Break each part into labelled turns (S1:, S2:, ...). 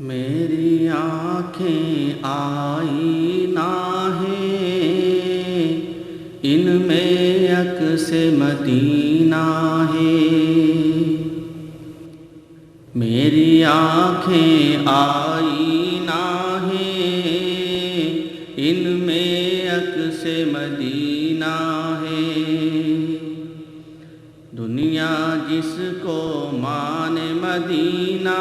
S1: میری آنکھیں آئینہ ہیں، ان میں عکس مدینہ ہے۔ میری آنکھیں آئینہ ہیں، ان میں عکس مدینہ ہے۔ دنیا جس کو مانے مدینہ،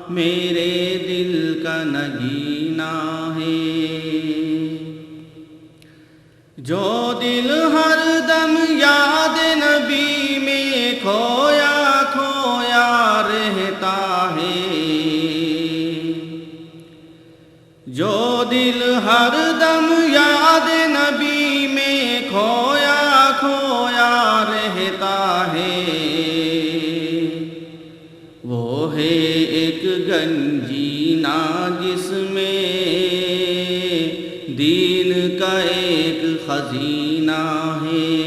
S1: میرے دل کا نگینہ ہے۔ جو دل ہر دم یاد نبی میں کھویا کھویا رہتا ہے، جو دل ہر دم یاد نبی میں کھویا کھویا رہتا ہے، وہ ہے ایک گنجینہ جس میں دین کا ایک خزینہ ہے۔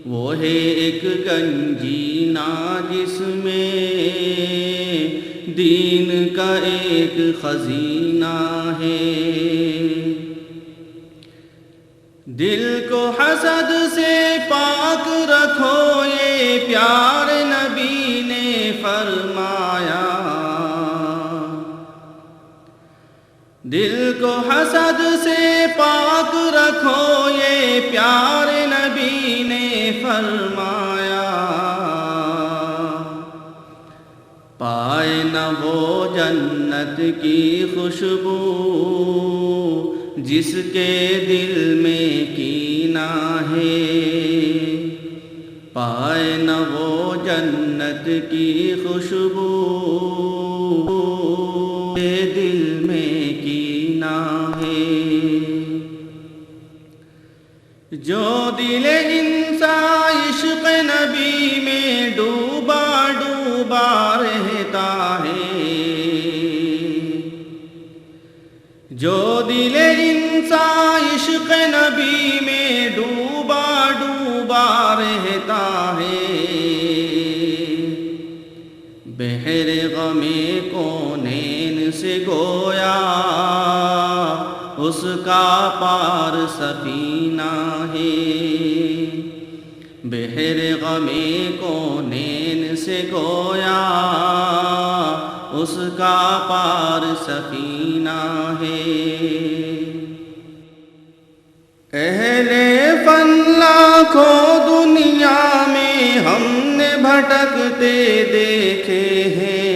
S1: وہ ہے ایک گنجینہ جس میں دین کا ایک خزینہ ہے۔ دل کو حسد سے پاک رکھو، یہ پیار نبی نے فرمایا۔ دل کو حسد سے پاک رکھو، یہ پیار نبی نے فرمایا۔ پائے نہ وہ جنت کی خوشبو جس کے دل میں کینہ ہے، پائے نہ وہ جنت کی خوشبو کے دل میں کینہ ہے۔ جو دل انسان عشق نبی میں ڈوبا ڈوبا رہتا ہے، جو دل انسان عشق نبی میں ڈوبا ڈوبا رہتا ہے، بحر غم کونین سے گویا اس کا پار سفینہ ہے۔ بحر غم کونین سے گویا اس کا پار سفینہ ہے۔ اہل فن لاکھوں دنیا میں ہم نے بھٹکتے دیکھے ہیں،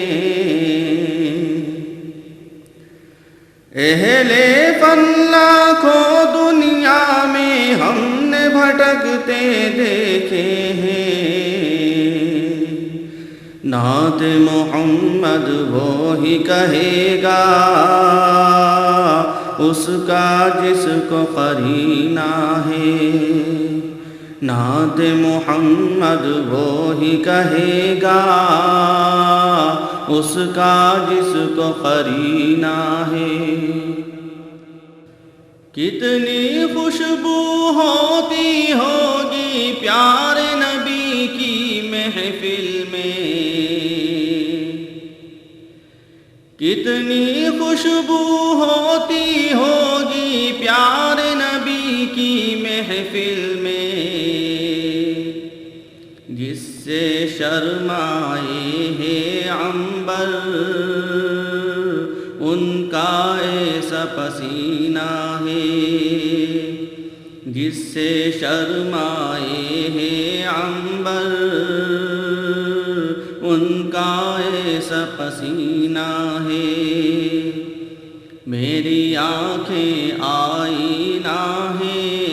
S1: اہل فن لاکھوں دنیا میں ہم نے بھٹکتے دیکھے ہیں۔ نعت محمد وہی کہے گا اس کا جس کو قرینہ ہے، نعت محمد وہی کہے گا اس کا جس کو قرینہ ہے۔ کتنی خوشبو ہوتی ہوگی پیار نبی کی محفل میں، کتنی خوشبو ہوتی ہوگی پیار نبی کی محفل میں، جس سے شرمائے ہے عنبر ان کا ایسا پسینہ ہے، جس سے شرمائے ہے عنبر ان کا ایسا پسینہ ہے۔ میری آنکھیں آئینہ ہیں،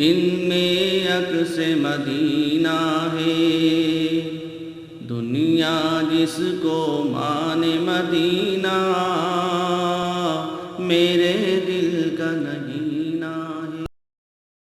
S1: ان میں عکس مدینہ ہے۔ دنیا جس کو مانے مدینہ، میرے